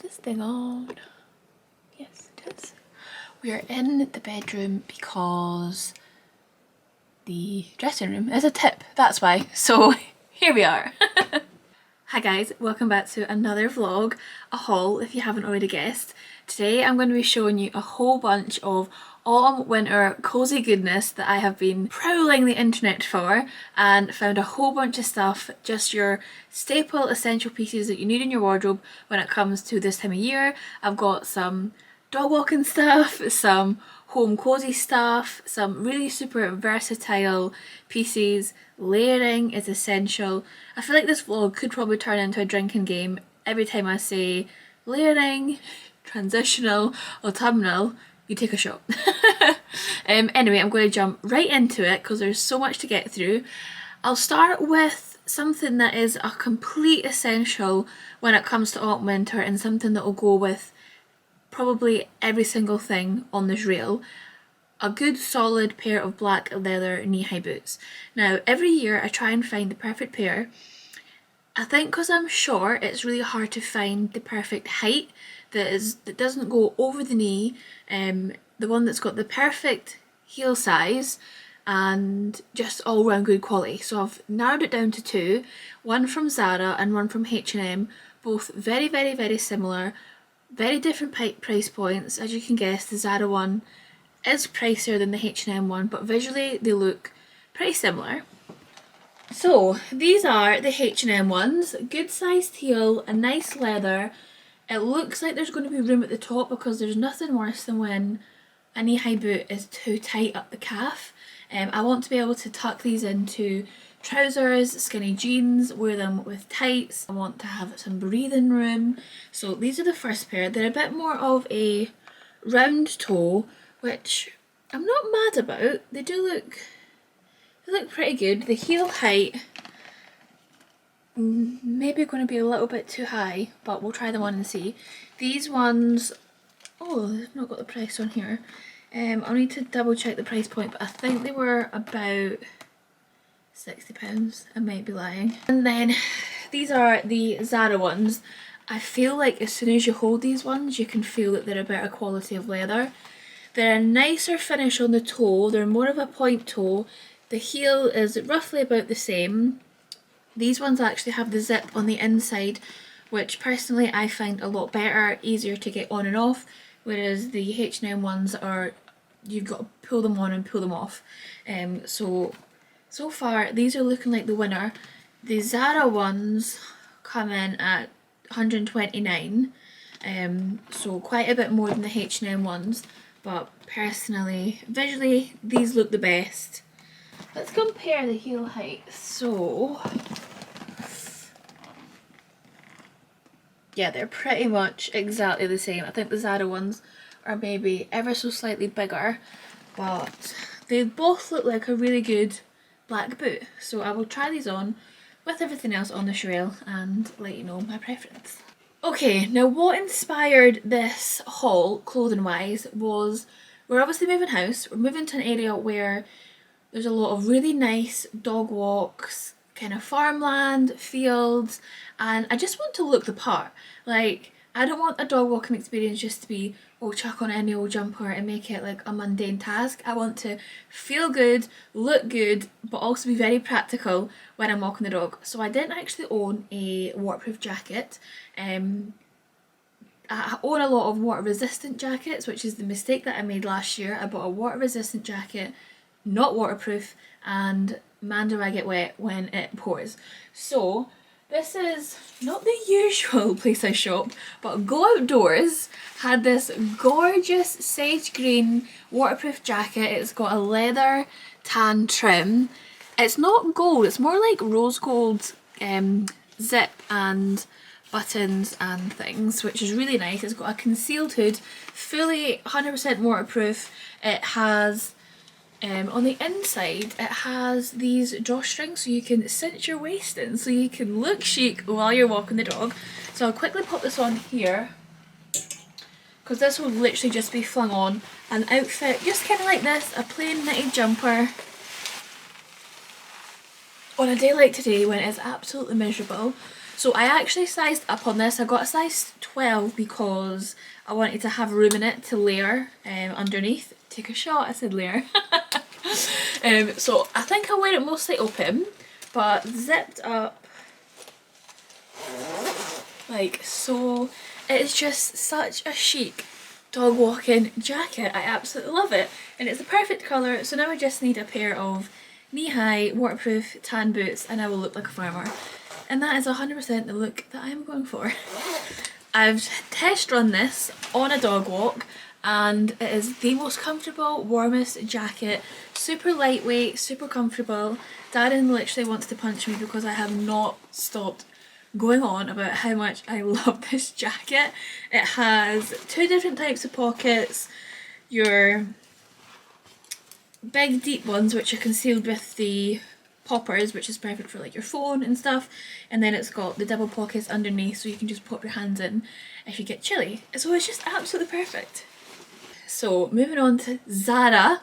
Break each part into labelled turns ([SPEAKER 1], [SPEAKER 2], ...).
[SPEAKER 1] this thing on? Yes, it is. We are in the bedroom because the dressing room is a tip, that's why. So here we are. Hi guys, welcome back to another vlog, a haul if you haven't already guessed. Today I'm going to be showing you a whole bunch of autumn winter cozy goodness that I have been prowling the internet for and found a whole bunch of stuff, just your staple essential pieces that you need in your wardrobe when it comes to this time of year. I've got some dog walking stuff, some home cozy stuff, some really super versatile pieces. Layering is essential. I feel like this vlog could probably turn into a drinking game every time I say layering, transitional, autumnal, you take a shot. Anyway, I'm going to jump right into it because there's so much to get through. I'll start with something that is a complete essential when it comes to autumn winter and something that will go with probably every single thing on this reel. A good solid pair of black leather knee-high boots. Now every year I try and find the perfect pair. I think because I'm short it's really hard to find the perfect height that doesn't go over the knee, the one that's got the perfect heel size and just all round good quality. So I've narrowed it down to two, one from ZARA and one from H&M, both very similar, very different price points. As you can guess, the ZARA one is pricier than the H&M one, but visually they look pretty similar. So these are the H&M ones, good sized heel, a nice leather. It looks like there's going to be room at the top because there's nothing worse than when a knee-high boot is too tight up the calf. I want to be able to tuck these into trousers, skinny jeans, wear them with tights. I want to have some breathing room. So these are the first pair. They're a bit more of a round toe, which I'm not mad about. They look pretty good. The heel height maybe going to be a little bit too high, but we'll try them on and see. These ones, oh, they've not got the price on here. I'll need to double check the price point, but I think they were about £60. I might be lying. And then these are the ZARA ones. I feel like as soon as you hold these ones, you can feel that they're a better quality of leather. They're a nicer finish on the toe, they're more of a point toe. The heel is roughly about the same. These ones actually have the zip on the inside, which personally I find a lot better, easier to get on and off, whereas the H&M ones are, you've got to pull them on and pull them off. So far these are looking like the winner. The ZARA ones come in at £129, so quite a bit more than the H&M ones. But personally, visually, these look the best. Let's compare the heel height. So, yeah, they're pretty much exactly the same. I think the ZARA ones are maybe ever so slightly bigger, but they both look like a really good black boot. So I will try these on with everything else on the reel and let you know my preference. Okay, now what inspired this haul, clothing wise, was we're obviously moving house. We're moving to an area where there's a lot of really nice dog walks, kind of farmland, fields, and I just want to look the part. Like, I don't want a dog walking experience just to be, oh, chuck on any old jumper and make it like a mundane task. I want to feel good, look good, but also be very practical when I'm walking the dog. So I didn't actually own a waterproof jacket. I own a lot of water resistant jackets, which is the mistake that I made last year. I bought a water resistant jacket, not waterproof, and man do I get wet when it pours. So this is not the usual place I shop, but GOOUTDOORS had this gorgeous sage green waterproof jacket. It's got a leather tan trim. It's not gold, it's more like rose gold zip and buttons and things, which is really nice. It's got a concealed hood, fully 100% waterproof. It has on the inside it has these drawstrings so you can cinch your waist in so you can look chic while you're walking the dog. So I'll quickly pop this on here because this will literally just be flung on. An outfit just kind of like this, a plain knitted jumper on a day like today when it is absolutely miserable. So I actually sized up on this. I got a size 12 because I wanted to have room in it to layer underneath. Take a shot, I said layer. So I think I'll wear it mostly open, but zipped up like so. It's just such a chic dog walking jacket. I absolutely love it, and it's the perfect colour. So now I just need a pair of knee-high waterproof tan boots and I will look like a farmer, and that is 100% the look that I'm going for. I've test run this on a dog walk and it is the most comfortable, warmest jacket. Super lightweight, super comfortable. Darren literally wants to punch me because I have not stopped going on about how much I love this jacket. It has 2 different types of pockets. Your big deep ones which are concealed with the poppers, which is perfect for like your phone and stuff, and then it's got the double pockets underneath so you can just pop your hands in if you get chilly. So it's just absolutely perfect. So moving on to ZARA.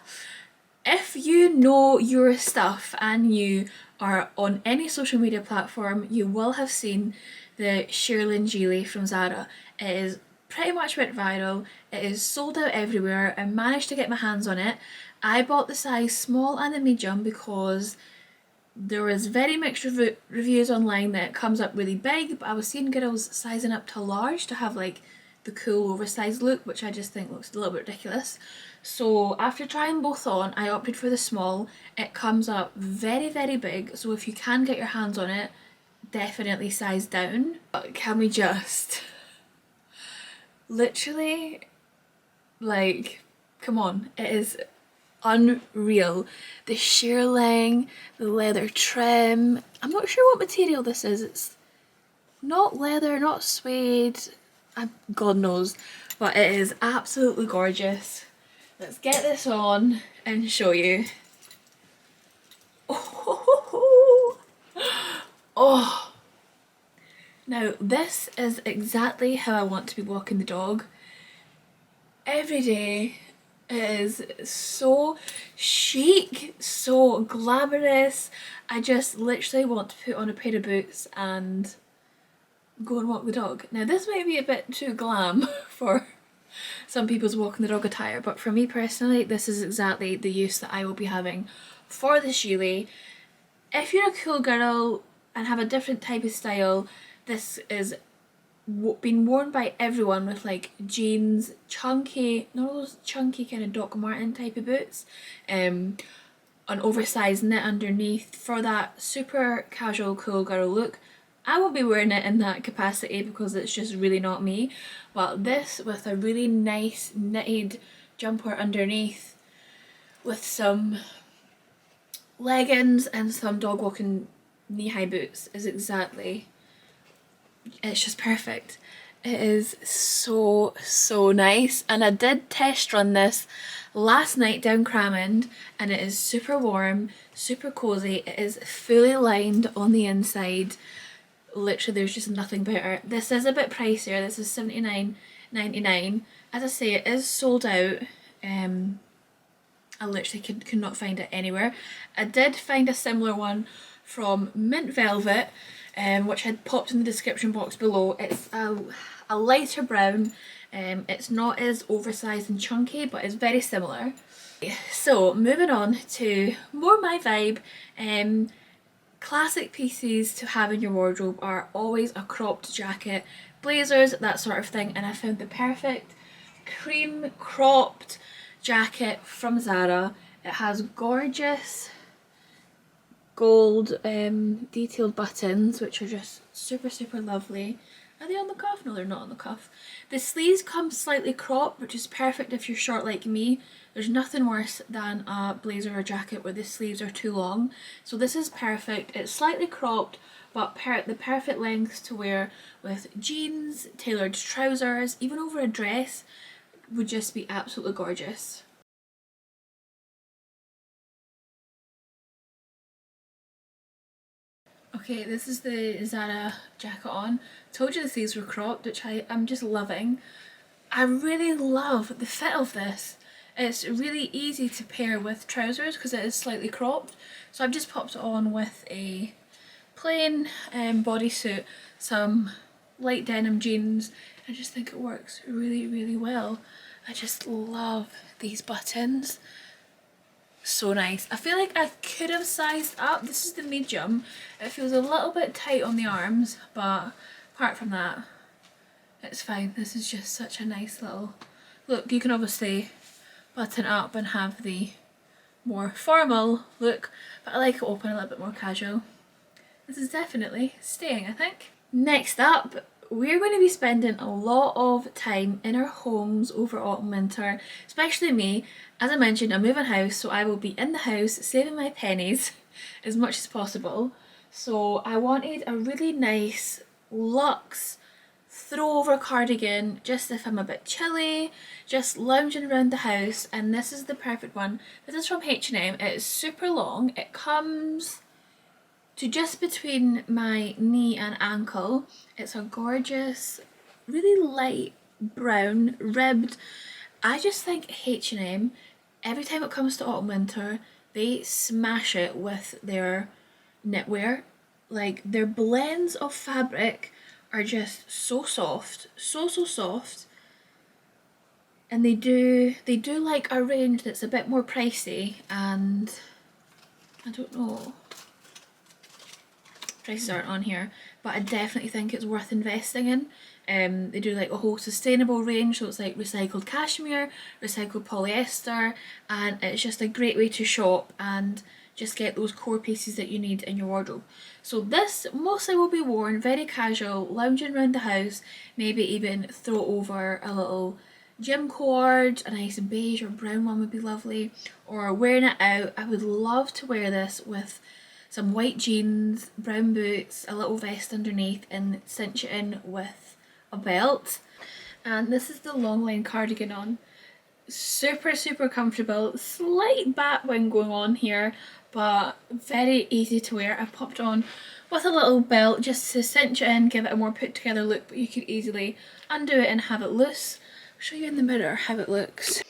[SPEAKER 1] If you know your stuff and you are on any social media platform, you will have seen the shearling gilet from ZARA. It is pretty much went viral. It is sold out everywhere. I managed to get my hands on it. I bought the size small and the medium because there was very mixed reviews online that it comes up really big, but I was seeing girls sizing up to large to have like the cool oversized look, which I just think looks a little bit ridiculous. So after trying both on, I opted for the small. It comes up very, very big, so if you can get your hands on it, definitely size down. But can we just literally, like, come on, it is unreal. The shearling, the leather trim. I'm not sure what material this is. It's not leather, not suede, God knows, but it is absolutely gorgeous. Let's get this on and show you. Oh, oh. Now this is exactly how I want to be walking the dog every day. It is so chic, so glamorous. I just literally want to put on a pair of boots and go and walk the dog. Now this might be a bit too glam for some people's walking the dog attire, but for me personally, this is exactly the use that I will be having for this gilet. If you're a cool girl and have a different type of style, this is been worn by everyone with like jeans, chunky, not those chunky kind of Doc Marten type of boots, an oversized knit underneath for that super casual cool girl look. I won't be wearing it in that capacity because it's just really not me, but this with a really nice knitted jumper underneath with some leggings and some dog walking knee-high boots is exactly, it's just perfect. It is so, so nice, and I did test run this last night down Cramond and it is super warm, super cozy. It is fully lined on the inside. Literally there's just nothing better. This is a bit pricier. This is $79.99. As I say, it is sold out. I literally could not find it anywhere. I did find a similar one from Mint Velvet, which I had popped in the description box below. It's a lighter brown. It's not as oversized and chunky, but it's very similar. So moving on to more my vibe. Classic pieces to have in your wardrobe are always a cropped jacket, blazers, that sort of thing, and I found the perfect cream cropped jacket from ZARA. It has gorgeous gold detailed buttons which are just super, super lovely. Are they on the cuff? No, they're not on the cuff. The sleeves come slightly cropped, which is perfect if you're short like me. There's nothing worse than a blazer or jacket where the sleeves are too long. So this is perfect. It's slightly cropped, but the perfect lengths to wear with jeans, tailored trousers, even over a dress would just be absolutely gorgeous. Okay, this is the ZARA jacket on. Told you the sleeves were cropped, which I'm just loving. I really love the fit of this. It's really easy to pair with trousers because it is slightly cropped. So I've just popped it on with a plain bodysuit, some light denim jeans. I just think it works really, really well. I just love these buttons. So nice. I feel like I could have sized up. This is the medium. It feels a little bit tight on the arms, but apart from that, it's fine. This is just such a nice little look. You can obviously button up and have the more formal look, but I like it open, a little bit more casual. This is definitely staying, I think. Next up, we're going to be spending a lot of time in our homes over autumn winter, especially me. As I mentioned, I'm moving house, so I will be in the house saving my pennies as much as possible. So I wanted a really nice luxe throw over cardigan, just if I'm a bit chilly, just lounging around the house, and this is the perfect one. This is from H&M. It is super long. It comes to just between my knee and ankle. It's a gorgeous, really light brown, ribbed. I just think H&M, every time it comes to autumn winter, they smash it with their knitwear. Like, their blends of fabric are just so soft, so soft. And they do like a range that's a bit more pricey, and I don't know, prices aren't on here, but I definitely think it's worth investing in. They do like a whole sustainable range, so it's like recycled cashmere, recycled polyester, and it's just a great way to shop and just get those core pieces that you need in your wardrobe. So this mostly will be worn very casual, lounging around the house, maybe even throw over a little gym cord, a nice beige or brown one would be lovely, or wearing it out. I would love to wear this with some white jeans, brown boots, a little vest underneath, and cinch it in with a belt. And this is the long line cardigan on. Super comfortable, slight bat wing going on here, but very easy to wear. I popped on with a little belt just to cinch it in, give it a more put together look, but you could easily undo it and have it loose. I'll show you in the mirror how it looks.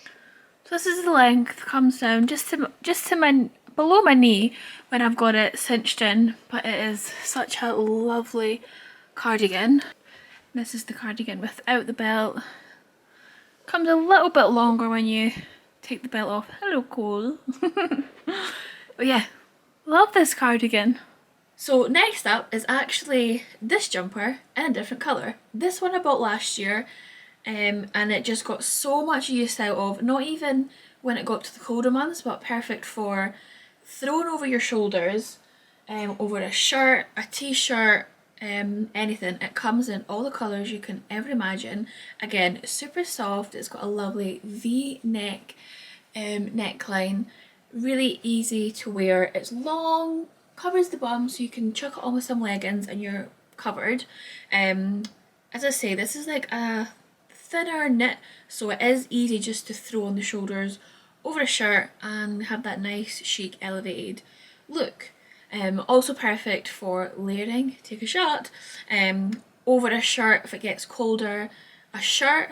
[SPEAKER 1] So this is the length, comes down just to my below my knee when I've got it cinched in, but it is such a lovely cardigan. This is the cardigan without the belt. Comes a little bit longer when you take the belt off. Hello, Cole. But yeah, love this cardigan. So next up is actually this jumper in a different colour. This one I bought last year, and it just got so much use out of, not even when it got to the colder months, but perfect for throwing over your shoulders, over a shirt, a t-shirt, anything. It comes in all the colours you can ever imagine. Again, super soft. It's got a lovely V-neck neckline, really easy to wear. It's long, covers the bum, so you can chuck it on with some leggings and you're covered. As I say, this is like a thinner knit, so it is easy just to throw on the shoulders over a shirt and have that nice chic elevated look. Also perfect for layering. Take a shot over a shirt if it gets colder. A shirt,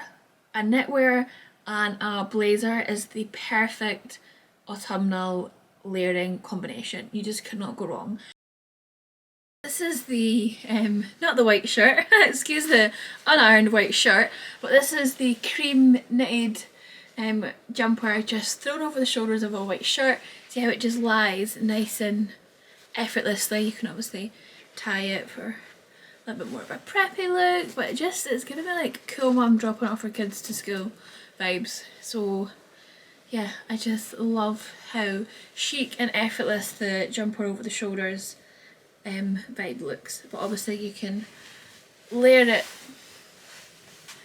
[SPEAKER 1] a knitwear and a blazer is the perfect autumnal layering combination. You just cannot go wrong. This is the, not the white shirt, excuse the unironed white shirt, but this is the cream knitted jumper just thrown over the shoulders of a white shirt. See how it just lies nice and effortlessly. You can obviously tie it for a little bit more of a preppy look, but it's giving me like cool mum dropping off her kids to school vibes. So yeah, I just love how chic and effortless the jumper over the shoulders vibe looks. But obviously you can layer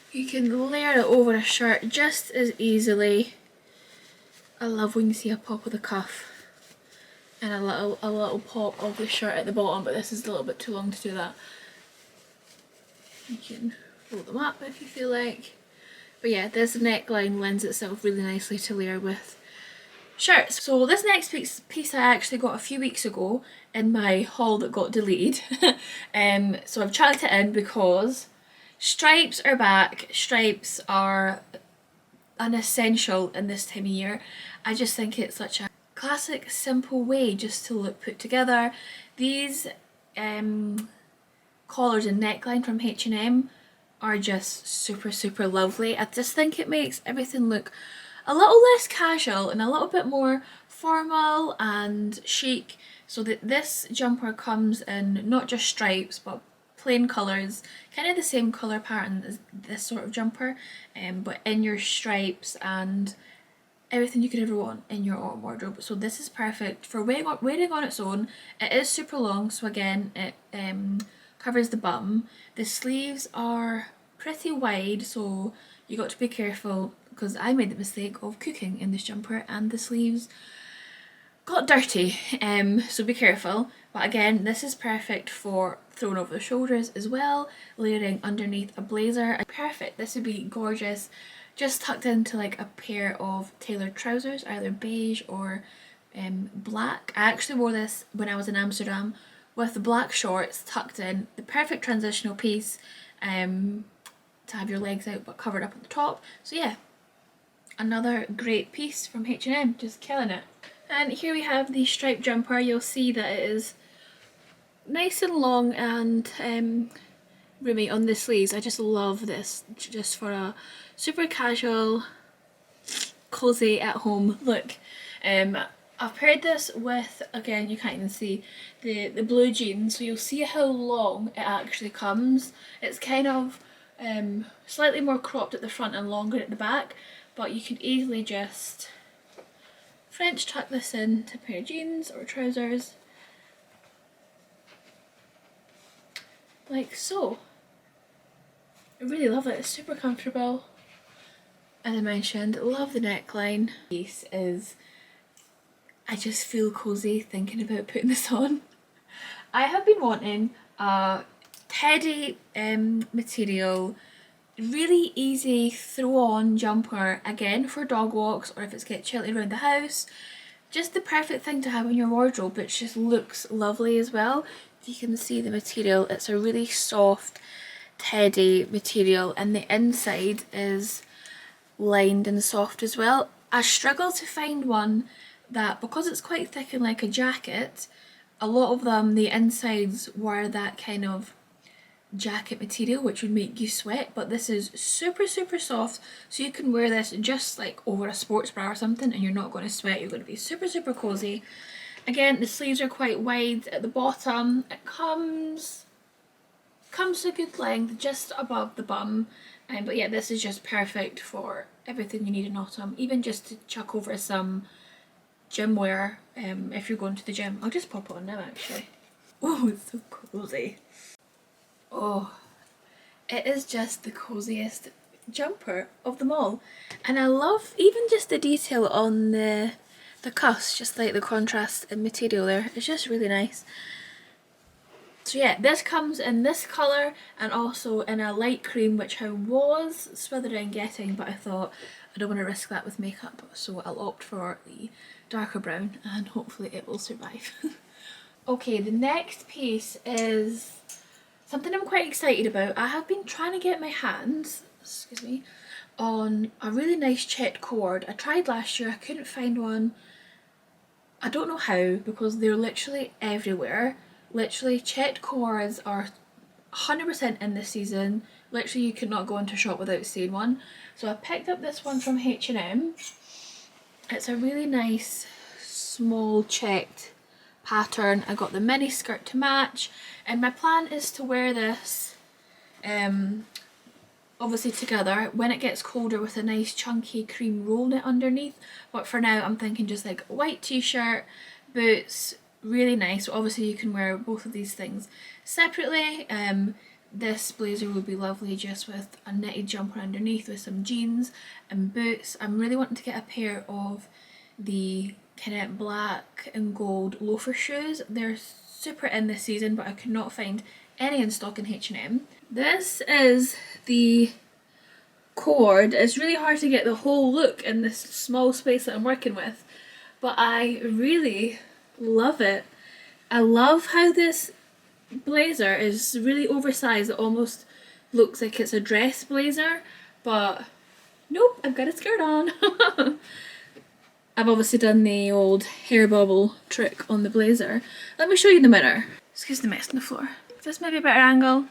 [SPEAKER 1] it over a shirt just as easily. I love when you see a pop of the cuff and a little pop of the shirt at the bottom, but this is a little bit too long to do that. You can roll them up if you feel like. But yeah, this neckline lends itself really nicely to layer with shirts. So this next piece I actually got a few weeks ago in my haul that got deleted. So I've chucked it in because stripes are back. Stripes are an essential in this time of year. I just think it's such a classic, simple way just to look put together. These collars and neckline from H&M are just super lovely. I just think it makes everything look a little less casual and a little bit more formal and chic, so that this jumper comes in not just stripes but plain colours, kind of the same colour pattern as this sort of jumper, but in your stripes and everything you could ever want in your autumn wardrobe. So this is perfect for wearing on its own. It is super long, so again it covers the bum. The sleeves are pretty wide, so you got to be careful, because I made the mistake of cooking in this jumper and the sleeves got dirty, so be careful. But again, this is perfect for throwing over the shoulders as well, layering underneath a blazer. Perfect, this would be gorgeous just tucked into like a pair of tailored trousers, either beige or black. I actually wore this when I was in Amsterdam with the black shorts tucked in, the perfect transitional piece to have your legs out but covered up at the top. So yeah, another great piece from H&M, just killing it. And here we have the striped jumper. You'll see that it is nice and long and roomy on the sleeves. I just love this, just for a super casual, cozy at home look. I've paired this with, again you can't even see, the blue jeans, so you'll see how long it actually comes. It's kind of slightly more cropped at the front and longer at the back, but you can easily just French tuck this into a pair of jeans or trousers, like so. I really love it, it's super comfortable. As I mentioned, love the neckline. Piece is, I just feel cozy thinking about putting this on. I have been wanting a teddy material, really easy throw on jumper, again for dog walks or if it's get chilly around the house. Just the perfect thing to have in your wardrobe, which just looks lovely as well. You can see the material, it's a really soft teddy material and the inside is lined and soft as well. I struggle to find one that, because it's quite thick and like a jacket, a lot of them the insides were that kind of jacket material which would make you sweat, but this is super soft, so you can wear this just like over a sports bra or something and you're not going to sweat, you're going to be super cozy. Again, the sleeves are quite wide at the bottom. It comes to a good length just above the bum, but yeah, this is just perfect for everything you need in autumn, even just to chuck over some gym wear if you're going to the gym. I'll just pop it on now actually. Oh, it's so cozy. Oh, it is just the coziest jumper of them all, and I love even just the detail on the cuffs, just like the contrast in material there. It's just really nice. So yeah, this comes in this colour and also in a light cream, which I was swithering getting, but I thought I don't want to risk that with makeup, so I'll opt for the darker brown and hopefully it will survive. Okay, the next piece is something I'm quite excited about. I have been trying to get my hands, excuse me, on a really nice checked cord. I tried last year, I couldn't find one. I don't know how, because they're literally everywhere. Literally, checked cords are 100% in this season. Literally, you could not go into a shop without seeing one. So I picked up this one from H&M. It's a really nice, small checked pattern. I got the mini skirt to match, and my plan is to wear this obviously together when it gets colder with a nice chunky cream roll knit underneath, but for now I'm thinking just like a white t-shirt, boots, really nice. So obviously you can wear both of these things separately. This blazer would be lovely just with a knitted jumper underneath with some jeans and boots. I'm really wanting to get a pair of the kind of black and gold loafer shoes. They're super in this season, but I could not find any in stock in H&M. This is the cord. It's really hard to get the whole look in this small space that I'm working with, but I really love it. I love how this blazer is really oversized. It almost looks like it's a dress blazer, but nope, I've got a skirt on. I've obviously done the old hair bubble trick on the blazer. Let me show you the mirror. excuse the mess on the floor. This might be a better angle.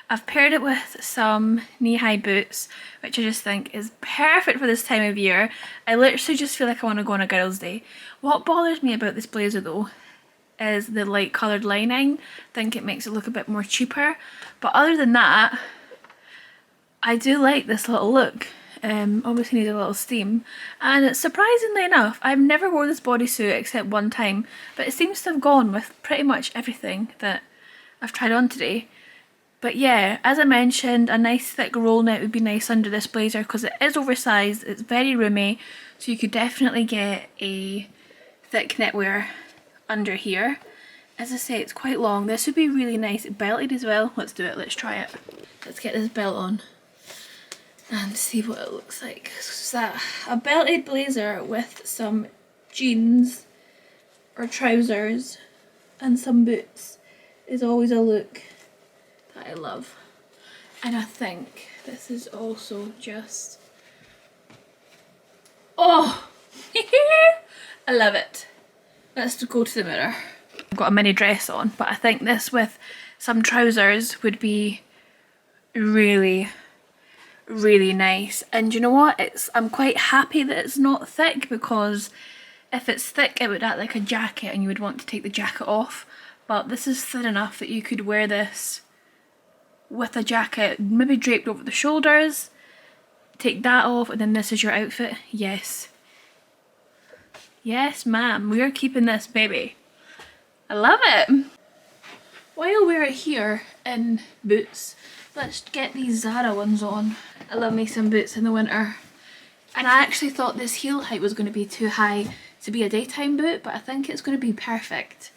[SPEAKER 1] I've paired it with some knee-high boots, which I just think is perfect for this time of year. I literally just feel like I want to go on a girls' day. What bothers me about this blazer though is the light coloured lining. I think it makes it look a bit more cheaper. But other than that, I do like this little look. Obviously needs a little steam. And surprisingly enough, I've never worn this bodysuit except one time, but it seems to have gone with pretty much everything that I've tried on today. But yeah, as I mentioned, a nice thick roll knit would be nice under this blazer because it is oversized, it's very roomy, so you could definitely get a thick knitwear under here. As I say, it's quite long. This would be really nice belted as well. Let's do it, let's try it. Let's get this belt on and see what it looks like. So that a belted blazer with some jeans or trousers and some boots is always a look that I love. And I think this is also just, oh I love it. Let's go to the mirror. I've got a mini dress on, but I think this with some trousers would be really nice. And you know what, I'm quite happy that it's not thick, because if it's thick it would act like a jacket and you would want to take the jacket off. But this is thin enough that you could wear this with a jacket, maybe draped over the shoulders, take that off, and then this is your outfit. Yes. Yes, ma'am, we are keeping this, baby. I love it. While we're here in boots, let's get these ZARA ones on. I love me some boots in the winter. And I actually thought this heel height was going to be too high to be a daytime boot, but I think it's going to be perfect.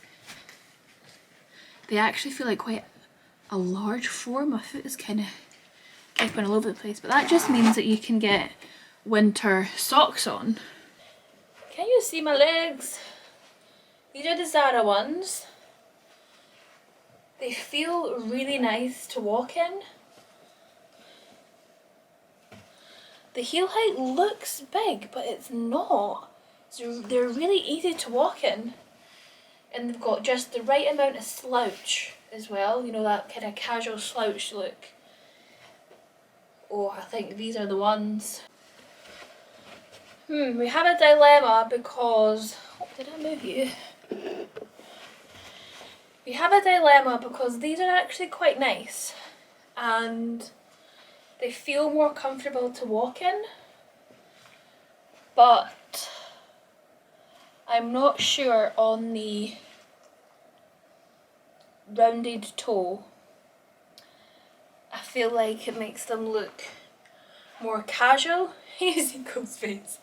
[SPEAKER 1] They actually feel like quite a large form. My foot is kind of keeping all over the place, but that just means that you can get winter socks on. Can you see my legs? These are the ZARA ones. They feel really nice to walk in. The heel height looks big, but it's not. So they're really easy to walk in. And they've got just the right amount of slouch as well. You know, that kind of casual slouch look. Oh, I think these are the ones. We have a dilemma because... Oh, did I move you? We have a dilemma because these are actually quite nice and they feel more comfortable to walk in, but I'm not sure on the rounded toe. I feel like it makes them look more casual. You see Cole's face.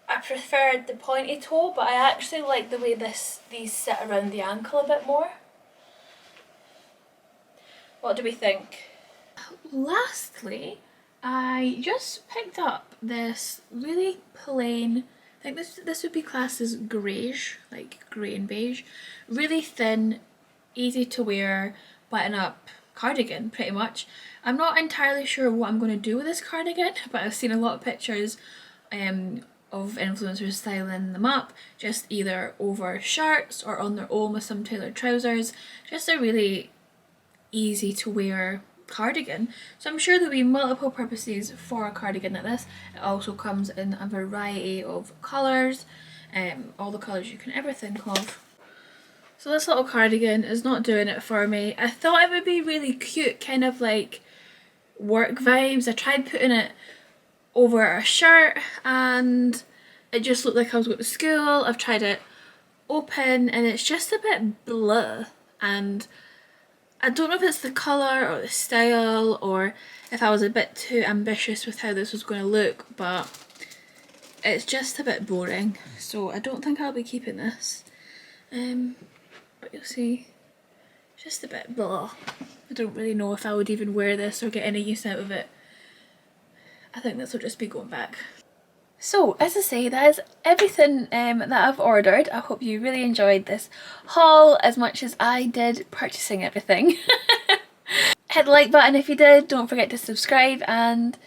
[SPEAKER 1] I preferred the pointy toe, but I actually like the way these sit around the ankle a bit more. What do we think? Lastly, I just picked up this really plain, I think this would be classed as greige, like grey and beige. Really thin, easy to wear, button up cardigan pretty much. I'm not entirely sure what I'm going to do with this cardigan, but I've seen a lot of pictures of influencers styling them up, just either over shirts or on their own with some tailored trousers. Just a really easy to wear cardigan. So I'm sure there'll be multiple purposes for a cardigan like this. It also comes in a variety of colours, all the colours you can ever think of. So this little cardigan is not doing it for me. I thought it would be really cute, kind of like work vibes. I tried putting it over a shirt and it just looked like I was going to school. I've tried it open and it's just a bit blah, and I don't know if it's the colour or the style or if I was a bit too ambitious with how this was going to look, but it's just a bit boring, so I don't think I'll be keeping this. But you'll see, just a bit blah. I don't really know if I would even wear this or get any use out of it. I think this will just be going back. So, as I say, that is everything that I've ordered. I hope you really enjoyed this haul as much as I did purchasing everything. Hit the like button if you did, don't forget to subscribe, and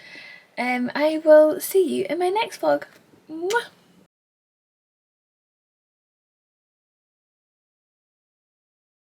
[SPEAKER 1] I will see you in my next vlog. Mwah!